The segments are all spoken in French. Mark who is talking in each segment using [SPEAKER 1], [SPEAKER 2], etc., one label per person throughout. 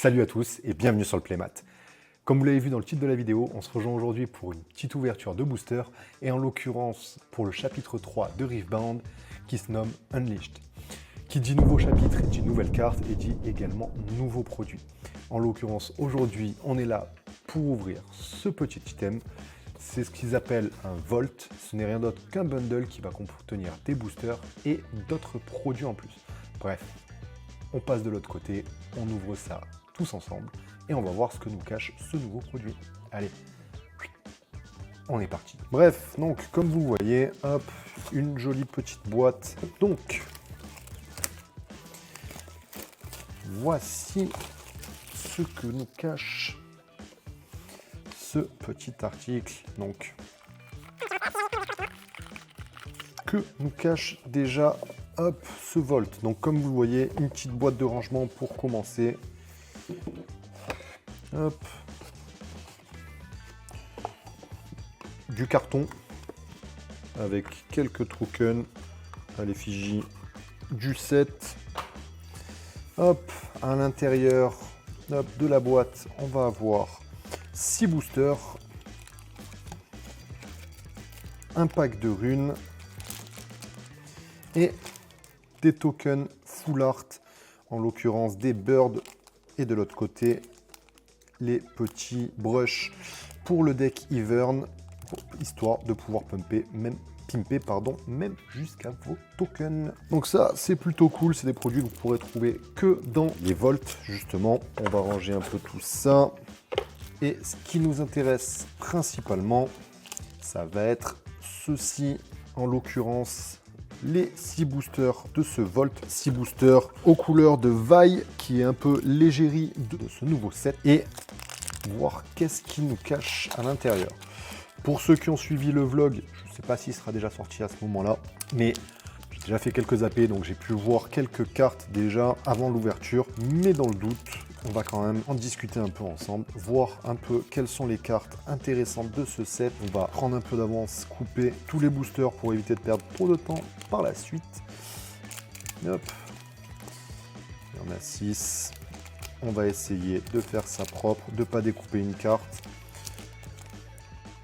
[SPEAKER 1] Salut à tous et bienvenue sur le Playmat. Comme vous l'avez vu dans le titre de la vidéo, on se rejoint aujourd'hui pour une petite ouverture de booster et en l'occurrence pour le chapitre 3 de Riftbound qui se nomme Unleashed. Qui dit nouveau chapitre dit nouvelle carte et dit également nouveau produit. En l'occurrence aujourd'hui on est là pour ouvrir ce petit item. C'est ce qu'ils appellent un Vault. Ce n'est rien d'autre qu'un bundle qui va contenir des boosters et d'autres produits en plus. Bref, on passe de l'autre côté, on ouvre ça tous ensemble et on va voir ce que nous cache ce nouveau produit. Allez, on est parti. Bref, donc comme vous voyez, hop, une jolie petite boîte. Donc, voici ce que nous cache ce petit article. Donc, que nous cache déjà hop, ce Vault. Donc comme vous le voyez, une petite boîte de rangement pour commencer. Hop. Du carton avec quelques tokens à l'effigie du set. Hop, à l'intérieur de la boîte, on va avoir 6 boosters, un pack de runes et des tokens full art, en l'occurrence des birds, et de l'autre côté les petits brushs pour le deck Ivern, histoire de pouvoir pimper même jusqu'à vos tokens. Donc ça c'est plutôt cool, c'est des produits que vous pourrez trouver que dans les Vaults justement. On va ranger un peu tout ça et ce qui nous intéresse principalement, ça va être ceci, en l'occurrence les 6 boosters de ce Vault, 6 boosters aux couleurs de Vi, qui est un peu l'égérie de ce nouveau set, et voir qu'est-ce qu'il nous cache à l'intérieur. Pour ceux qui ont suivi le vlog, je ne sais pas s'il sera déjà sorti à ce moment-là, mais j'ai déjà fait quelques AP, donc j'ai pu voir quelques cartes déjà avant l'ouverture, mais dans le doute, on va quand même en discuter un peu ensemble, voir un peu quelles sont les cartes intéressantes de ce set. On va prendre un peu d'avance, couper tous les boosters pour éviter de perdre trop de temps par la suite. Hop. Il y en a 6. On va essayer de faire ça propre, de ne pas découper une carte,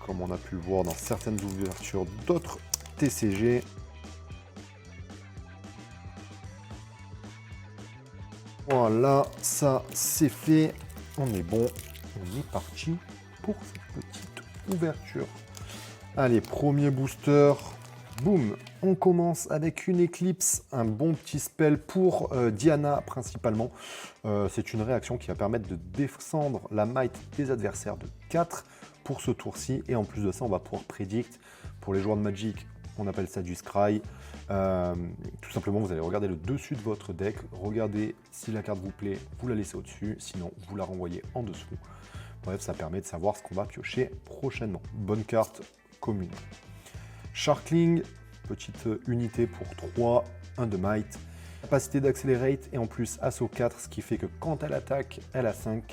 [SPEAKER 1] comme on a pu le voir dans certaines ouvertures d'autres TCG. Voilà, ça c'est fait, on est bon, on est parti pour cette petite ouverture. Allez, premier booster, boum, on commence avec une Eclipse, un bon petit spell pour Diana principalement. C'est une réaction qui va permettre de descendre la might des adversaires de 4 pour ce tour-ci, et en plus de ça on va pouvoir prédict pour les joueurs de Magic. On appelle ça du scry. Tout simplement, vous allez regarder le dessus de votre deck, regardez si la carte vous plaît, vous la laissez au-dessus, sinon vous la renvoyez en dessous. Bref, ça permet de savoir ce qu'on va piocher prochainement. Bonne carte commune. Sharkling, petite unité pour 3, 1 de might, capacité d'accelerate et en plus assaut 4, ce qui fait que quand elle attaque, elle a 5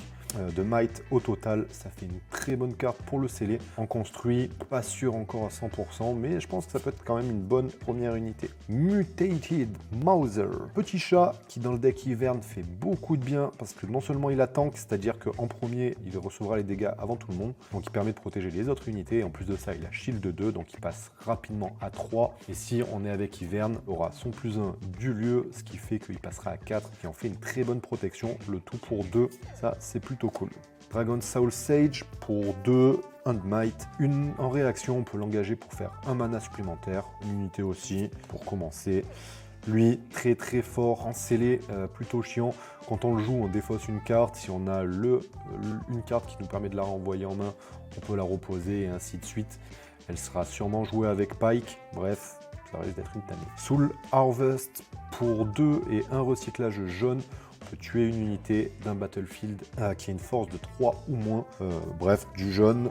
[SPEAKER 1] de might au total. Ça fait une très bonne carte pour le sceller. En construit, pas sûr encore à 100%, mais je pense que ça peut être quand même une bonne première unité. Mutated Mauser, petit chat qui dans le deck Ivern fait beaucoup de bien parce que non seulement il a tank, c'est-à-dire qu'en premier il recevra les dégâts avant tout le monde, donc il permet de protéger les autres unités, et en plus de ça il a shield de 2, donc il passe rapidement à 3, et si on est avec Ivern, il aura son +1 du lieu, ce qui fait qu'il passera à 4, qui en fait une très bonne protection, le tout pour 2, ça c'est plutôt cool. Dragon Soul Sage pour 2, 1 de might. En réaction, on peut l'engager pour faire un mana supplémentaire. Une unité aussi, pour commencer. Lui, très très fort en scellé, plutôt chiant. Quand on le joue, on défausse une carte. Si on a une carte qui nous permet de la renvoyer en main, on peut la reposer et ainsi de suite. Elle sera sûrement jouée avec Pike. Bref, ça risque d'être une tannée. Soul Harvest pour 2 et un recyclage jaune. Peut tuer une unité d'un battlefield qui a une force de 3 ou moins. Bref, du jaune,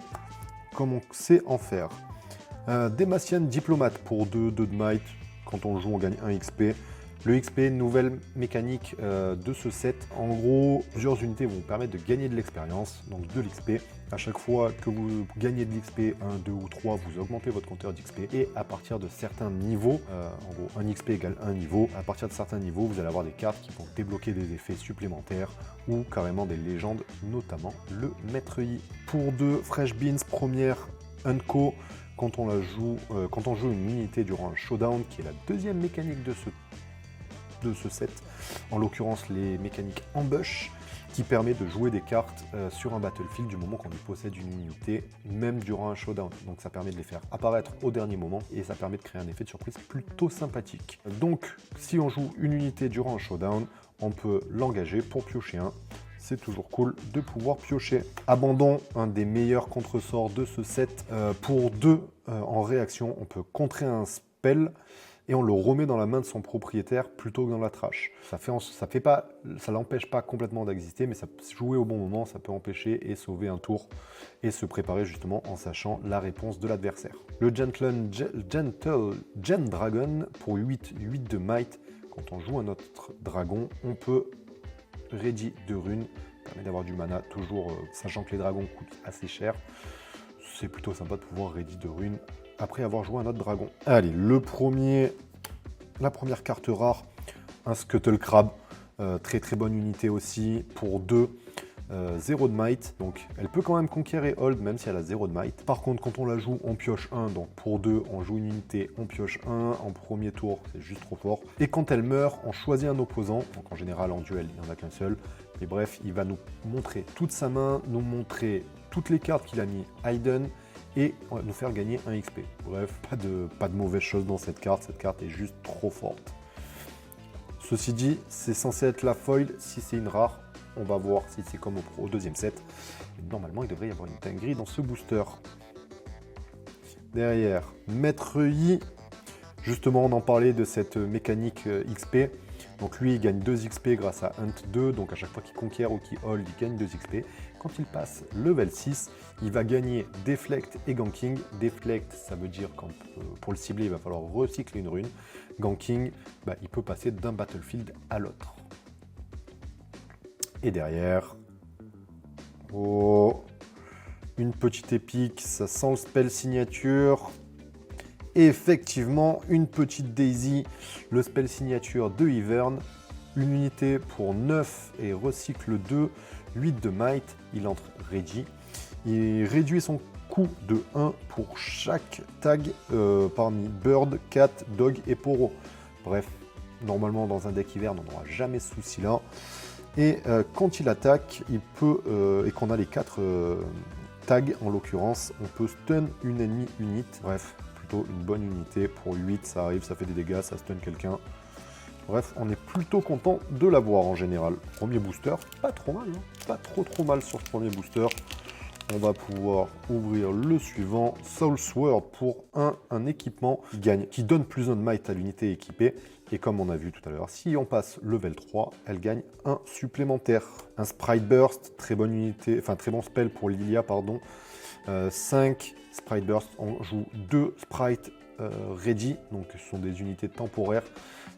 [SPEAKER 1] comme on sait en faire. Demacian Diplomate pour 2, 2 de might. Quand on joue, on gagne 1 XP. Le XP, nouvelle mécanique de ce set. En gros, plusieurs unités vont vous permettre de gagner de l'expérience, donc de l'XP. À chaque fois que vous gagnez de l'XP, 1, 2 ou 3, vous augmentez votre compteur d'XP. Et à partir de certains niveaux, en gros, un XP égale un niveau, à partir de certains niveaux, vous allez avoir des cartes qui vont débloquer des effets supplémentaires ou carrément des légendes, notamment le Maître Yi. Pour 2, Fresh Beans, première Unco. Quand on joue une unité durant un showdown, qui est la deuxième mécanique de ce set, en l'occurrence les mécaniques Ambush, qui permet de jouer des cartes sur un battlefield du moment qu'on y possède une unité, même durant un showdown. Donc ça permet de les faire apparaître au dernier moment et ça permet de créer un effet de surprise plutôt sympathique. Donc si on joue une unité durant un showdown, on peut l'engager pour piocher un. C'est toujours cool de pouvoir piocher. Abandon, un des meilleurs contresorts de ce set. Pour 2 en réaction, on peut contrer un spell et on le remet dans la main de son propriétaire plutôt que dans la trash. Ça l'empêche pas complètement d'exister, mais ça jouer au bon moment, ça peut empêcher et sauver un tour et se préparer justement en sachant la réponse de l'adversaire. Le Gentle Gen Dragon pour 8 de might. Quand on joue un autre dragon, on peut ready de runes, permet d'avoir du mana, toujours sachant que les dragons coûtent assez cher. C'est plutôt sympa de pouvoir ready de runes après avoir joué un autre dragon. Allez, la première carte rare, un Scuttle Crab, très très bonne unité aussi, pour 2, 0 de might, donc elle peut quand même conquérir hold même si elle a 0 de might. Par contre, quand on la joue, on pioche 1, donc pour 2, on joue une unité, on pioche 1, en premier tour, c'est juste trop fort. Et quand elle meurt, on choisit un opposant, donc en général en duel, il n'y en a qu'un seul. Mais bref, il va nous montrer toute sa main, nous montrer toutes les cartes qu'il a mis Hayden, et nous faire gagner un XP. Bref, pas de mauvaise chose dans cette carte est juste trop forte. Ceci dit, c'est censé être la foil, si c'est une rare, on va voir si c'est comme au deuxième set. Et normalement, il devrait y avoir une dinguerie dans ce booster. Derrière, Maître Yi, justement, on en parlait de cette mécanique XP. Donc lui, il gagne 2 XP grâce à Hunt 2, donc à chaque fois qu'il conquiert ou qu'il hold, il gagne 2 XP. Quand il passe level 6, il va gagner Deflect et Ganking. Deflect, ça veut dire que pour le cibler, il va falloir recycler une rune. Ganking, il peut passer d'un battlefield à l'autre. Et derrière, une petite épique, ça sent le spell signature. Et effectivement, une petite Daisy, le spell signature de Ivern. Une unité pour 9 et recycle 2, 8 de might. Il entre ready. Il réduit son coût de 1 pour chaque tag parmi Bird, Cat, Dog et Poro. Bref, normalement dans un deck Ivern, on n'aura jamais ce souci là. Et quand il attaque, il peut, et qu'on a les 4 tags en l'occurrence, on peut stun une ennemie unit. Bref, plutôt une bonne unité. Pour 8, ça arrive, ça fait des dégâts, ça stun quelqu'un. Bref, on est plutôt content de l'avoir en général. Premier booster, pas trop mal, hein, pas trop mal sur ce premier booster. On va pouvoir ouvrir le suivant, Soul Sword pour un équipement qui donne plus 1 de might à l'unité équipée. Et comme on a vu tout à l'heure, si on passe level 3, elle gagne 1 supplémentaire. Un Sprite Burst, très bonne unité, enfin très bon spell pour Lilia, pardon. 5 Sprite Burst, on joue 2 Sprite Ready, donc ce sont des unités temporaires.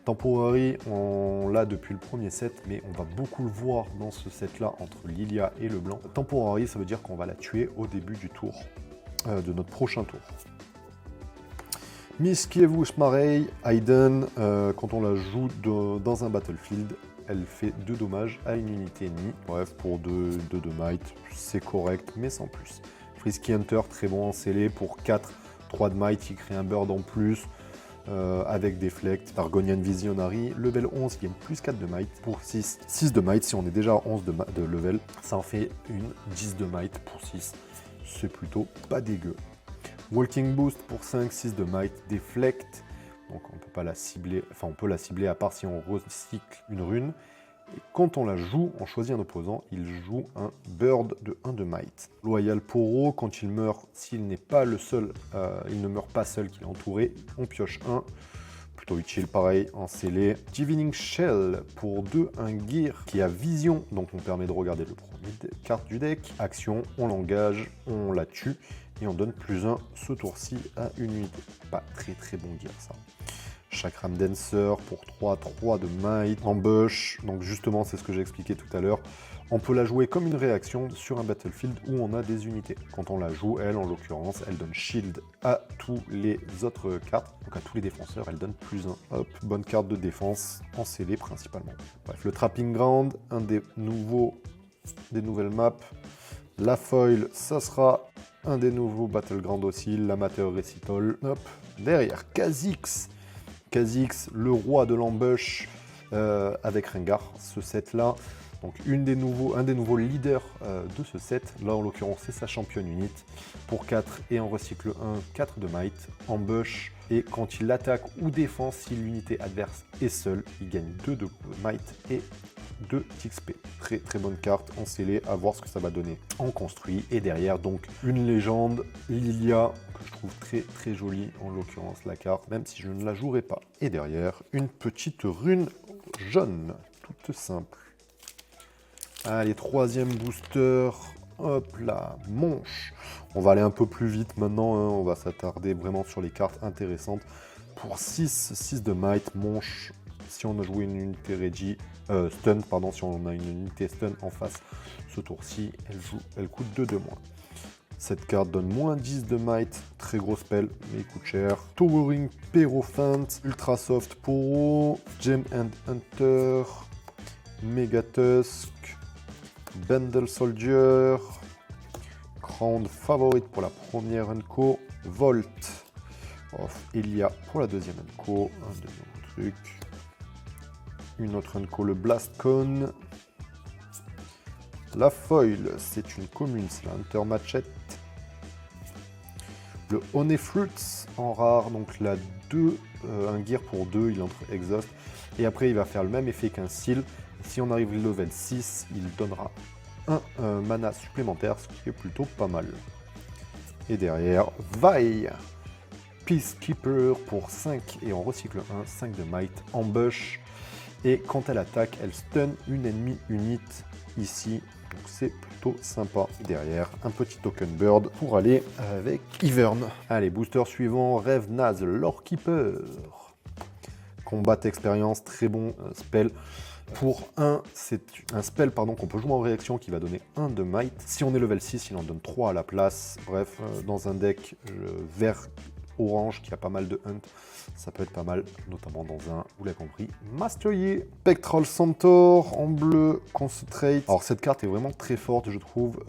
[SPEAKER 1] Temporary, on l'a depuis le premier set, mais on va beaucoup le voir dans ce set-là entre Lilia et le blanc. Temporary, ça veut dire qu'on va la tuer au début du tour, de notre prochain tour. Miskievous Marey, Hayden, quand on la joue dans un battlefield, elle fait 2 dommages à une unité ennemie. Bref, pour 2 de might, c'est correct, mais sans plus. Frisky Hunter, très bon en scellé, pour 4, 3 de might, il crée un bird en plus. Avec Deflect, Argonian Visionary, level 11 qui gagne plus 4 de might pour 6 de might. Si on est déjà à 11 de level, ça en fait une 10 de might pour 6. C'est plutôt pas dégueu. Walking Boost pour 5, 6 de might, Deflect. Donc on peut pas la cibler, enfin on peut la cibler à part si on recycle une rune. Et quand on la joue, on choisit un opposant, il joue un Bird de 1 de might. Loyal Poro, quand il meurt, s'il n'est pas le seul, il ne meurt pas seul, qu'il est entouré, on pioche 1. Plutôt utile, pareil, en scellé. Divining Shell, pour 2, un Gear qui a vision, donc on permet de regarder le premier carte du deck. Action, on l'engage, on la tue, et on donne plus 1 ce tour-ci à une unité. Pas très bon Gear ça. Chakram Dancer pour 3 de might. Ambush, donc justement c'est ce que j'ai expliqué tout à l'heure. On peut la jouer comme une réaction sur un battlefield où on a des unités. Quand on la joue, elle en l'occurrence, elle donne shield à tous les autres cartes. Donc à tous les défenseurs, elle donne +1. Hop, bonne carte de défense, en scellé principalement. Bref, le Trapping Ground, un des nouvelles maps. La foil, ça sera un des nouveaux Battlegrounds aussi, l'amateur Recital. Hop, derrière, Kha'Zix. Kha'Zix, le roi de l'ambush avec Rengar, ce set-là. Donc un des nouveaux leaders de ce set, là en l'occurrence c'est sa championne unit, pour 4 et en recycle 1, 4 de might, ambush, et quand il attaque ou défend, si l'unité adverse est seule, il gagne 2 de might et 2 d'XP. Très très bonne carte en scellé, à voir ce que ça va donner en construit. Et derrière donc une légende, Lilia, que je trouve très très jolie en l'occurrence la carte, même si je ne la jouerai pas. Et derrière une petite rune jaune, toute simple. Allez, troisième booster, hop là, Monche. On va aller un peu plus vite maintenant, hein. On va s'attarder vraiment sur les cartes intéressantes. Pour 6 de might, Monche, si on a joué une unité ready, stun, pardon, si on a une unité stun en face, ce tour-ci, elle coûte 2 de moins. Cette carte donne moins 10 de might, très gros spell, mais il coûte cher. Towering Perophant, Ultra Soft Poro, Gem and Hunter, Megatusk, Bundle Soldier, Crown Favorite pour la première Unco, Volt, Elia pour la deuxième Unco, un deuxième truc, une autre Unco, le Blast Cone, la Foil, c'est une commune, c'est la Hunter Machette, le Honey Fruits en rare, donc la 2, un gear pour 2, il entre exhaust, et après il va faire le même effet qu'un seal. Si on arrive level 6, il donnera un mana supplémentaire, ce qui est plutôt pas mal. Et derrière, Vi, Peacekeeper pour 5 et on recycle 1, 5 de might, ambush. Et quand elle attaque, elle stun une ennemie unit ici. Donc c'est plutôt sympa. Derrière, un petit token bird pour aller avec Ivern. Allez, booster suivant, Rêve Naze, Lore Keeper. Combat expérience, très bon spell. Pour 1, c'est un spell qu'on peut jouer en réaction qui va donner 1 de might. Si on est level 6, il en donne 3 à la place. Bref, dans un deck vert-orange qui a pas mal de hunt, ça peut être pas mal, notamment dans un, vous l'avez compris, Master Yi. Spectral Centaur en bleu, Concentrate. Alors cette carte est vraiment très forte, je trouve,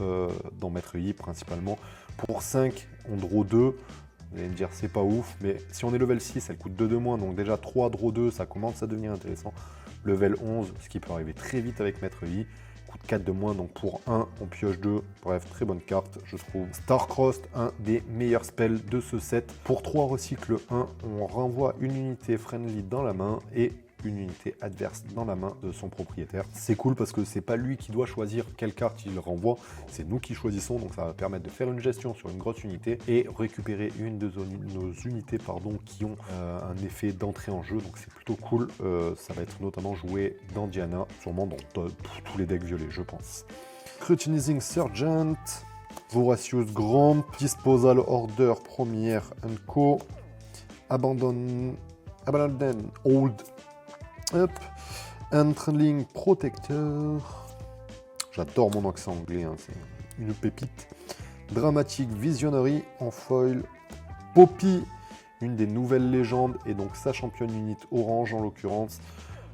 [SPEAKER 1] dans Maître Yi principalement. Pour 5, on draw 2. Vous allez me dire, c'est pas ouf, mais si on est level 6, elle coûte 2 de moins, donc déjà 3 draw 2, ça commence à devenir intéressant. Level 11, ce qui peut arriver très vite avec Maître Yi, coûte 4 de moins, donc pour 1, on pioche 2. Bref, très bonne carte, je trouve. Starcrossed, un des meilleurs spells de ce set. Pour 3 recycle 1, on renvoie une unité friendly dans la main et une unité adverse dans la main de son propriétaire. C'est cool parce que c'est pas lui qui doit choisir quelle carte il renvoie, c'est nous qui choisissons, donc ça va permettre de faire une gestion sur une grosse unité et récupérer une de nos unités qui ont un effet d'entrée en jeu, donc c'est plutôt cool. Ça va être notamment joué dans Diana, sûrement dans tous les decks violets, je pense. Scrutinizing Sergeant, Voracious Gromp, Disposal Order première Unco, Abandon Old, hop, Entling Protector, j'adore mon accent anglais, hein, c'est une pépite. Dramatic Visionary en foil, Poppy, une des nouvelles légendes, et donc sa championne unit orange en l'occurrence,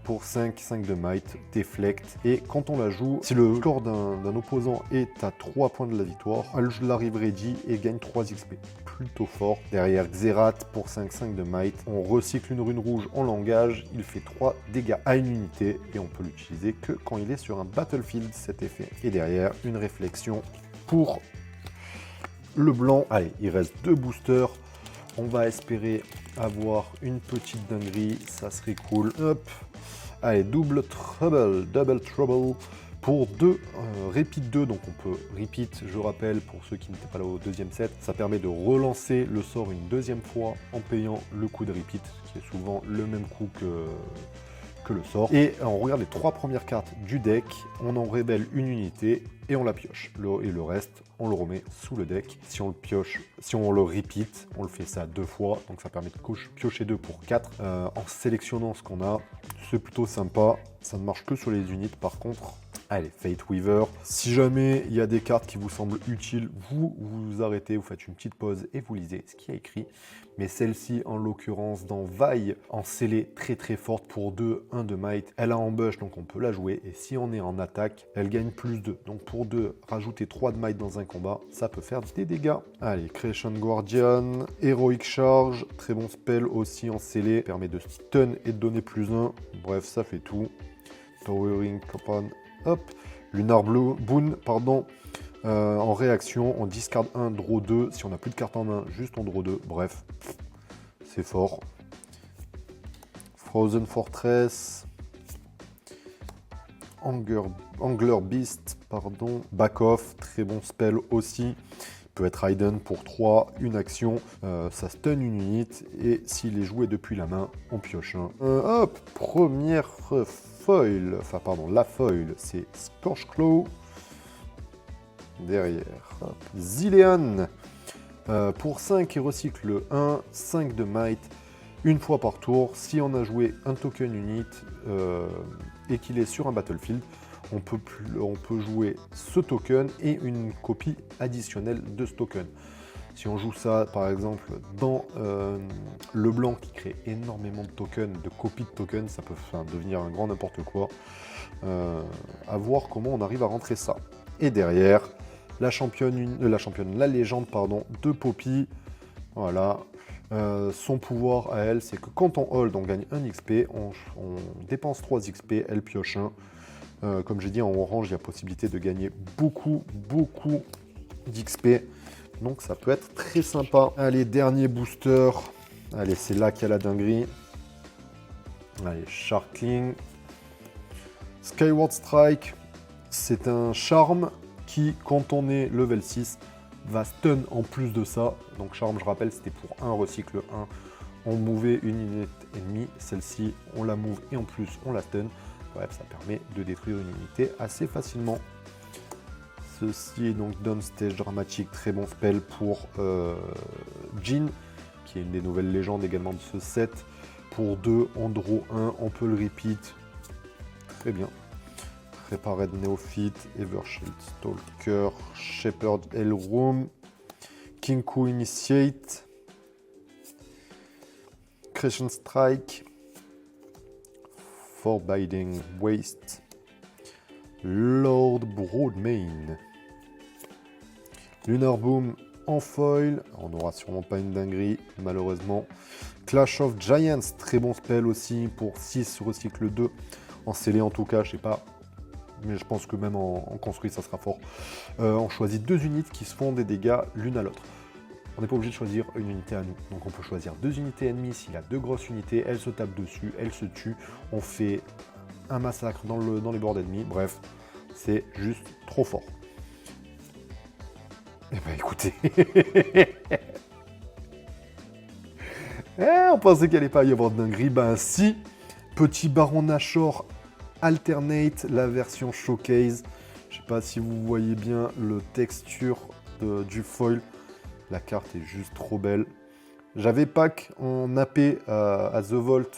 [SPEAKER 1] pour 5 de might, deflect, et quand on la joue, si le score d'un opposant est à 3 points de la victoire, elle arrive ready et gagne 3 XP. Plutôt fort. Derrière Xerath pour 5 de might, on recycle une rune rouge en langage, il fait 3 dégâts à une unité et on peut l'utiliser que quand il est sur un battlefield cet effet. Et derrière une réflexion pour le blanc. Allez, il reste 2 boosters. On va espérer avoir une petite dinguerie, ça serait cool. Hop. Allez, double trouble pour 2, repeat 2, donc on peut repeat, je rappelle, pour ceux qui n'étaient pas là au deuxième set, ça permet de relancer le sort une deuxième fois en payant le coup de repeat, qui est souvent le même coup que que le sort. Et on regarde les 3 premières cartes du deck, on en révèle une unité et on la pioche. Et le reste, on le remet sous le deck. Si on le pioche, si on le repeat, on le fait ça 2 fois, donc ça permet de piocher 2 pour 4. En sélectionnant ce qu'on a, c'est plutôt sympa. Ça ne marche que sur les unités par contre. Allez, Fate Weaver. Si jamais il y a des cartes qui vous semblent utiles, vous arrêtez, vous faites une petite pause et vous lisez ce qui est écrit. Mais celle-ci, en l'occurrence, dans Vi, en scellé très très forte pour 2, 1 de might. Elle a ambush, donc on peut la jouer. Et si on est en attaque, elle gagne plus 2. Donc pour 2, rajouter 3 de might dans un combat, ça peut faire des dégâts. Allez, Creation Guardian, Heroic Charge, très bon spell aussi en scellé. Permet de stun et de donner plus 1. Bref, ça fait tout. Towering Coupon. Hop, Lunar Boon, pardon, en réaction, on discard 1, draw 2. Si on n'a plus de cartes en main, juste on draw 2. Bref, c'est fort. Frozen Fortress, Angler Beast, pardon, Back Off, très bon spell aussi. Peut être hidden pour 3, une action, ça stun une unité, et s'il est joué depuis la main, on pioche un. Hop, première foil, enfin pardon, la foil, c'est Scorchclaw. Derrière, hop, Zilean, pour 5, il recycle 1, 5 de might, une fois par tour. Si on a joué un token unit et qu'il est sur un battlefield, on peut jouer ce token et une copie additionnelle de ce token. Si on joue ça, par exemple, dans le blanc qui crée énormément de tokens, de copies de tokens, ça peut devenir un grand n'importe quoi. À voir comment on arrive à rentrer ça. Et derrière, la légende, pardon, de Poppy. Voilà. Son pouvoir à elle, c'est que quand on hold, on gagne 1 XP, on dépense 3 XP, elle pioche 1. Comme j'ai dit, en orange, il y a possibilité de gagner beaucoup d'XP. Donc ça peut être très sympa. Allez, dernier booster. Allez, c'est là qu'il y a la dinguerie. Allez, Sharkling. Skyward Strike. C'est un charme qui, quand on est level 6, va stun en plus de ça. Donc charme, je rappelle, c'était pour 1 recycle 1. On mouvait une unité ennemie. Celle-ci, on la move et en plus, on la stun. Bref, ça permet de détruire une unité assez facilement. Ceci est donc Downstage Dramatique, très bon spell pour Jhin, qui est une des nouvelles légendes également de ce set. Pour 2, on draw 1, on peut le repeat. Très bien. Prepared Neophyte, Evershield Stalker, Shepherd Elroom, Kinku Initiate, Creation Strike, Forbidding Waste, Lord Broadmane, Lunar Boom en foil, on n'aura sûrement pas une dinguerie malheureusement. Clash of Giants, très bon spell aussi pour 6 recycle 2, en scellé en tout cas, je sais pas, mais je pense que même en construit ça sera fort. On choisit 2 unités qui se font des dégâts l'une à l'autre. On n'est pas obligé de choisir une unité à nous. Donc on peut choisir 2 unités ennemies. S'il y a 2 grosses unités, elles se tapent dessus, elles se tuent. On fait un massacre dans les boards ennemis. Bref, c'est juste trop fort. Eh ben écoutez, on pensait qu'il n'allait pas y avoir de dinguerie. Ben si, petit Baron Nashor Alternate, la version Showcase. Je sais pas si vous voyez bien le texture du foil. La carte est juste trop belle. J'avais pack en AP à The Vault,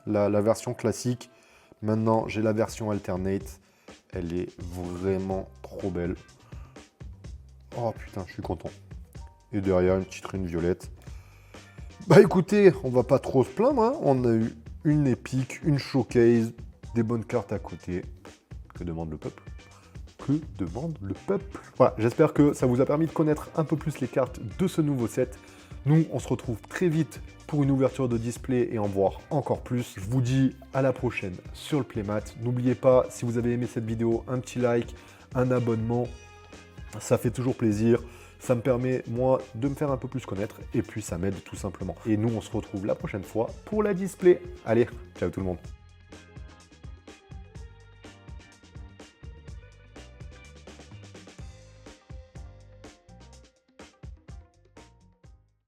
[SPEAKER 1] la version classique. Maintenant, j'ai la version Alternate. Elle est vraiment trop belle. Oh putain, je suis content. Et derrière, une petite rune violette. Bah écoutez, on va pas trop se plaindre. Hein. On a eu une épique, une showcase, des bonnes cartes à côté. Que demande le peuple ? Que demande le peuple? Voilà, j'espère que ça vous a permis de connaître un peu plus les cartes de ce nouveau set. Nous, on se retrouve très vite pour une ouverture de display et en voir encore plus. Je vous dis à la prochaine sur le Playmat. N'oubliez pas, si vous avez aimé cette vidéo, un petit like, un abonnement. Ça fait toujours plaisir. Ça me permet, moi, de me faire un peu plus connaître. Et puis, ça m'aide tout simplement. Et nous, on se retrouve la prochaine fois pour la display. Allez, ciao tout le monde.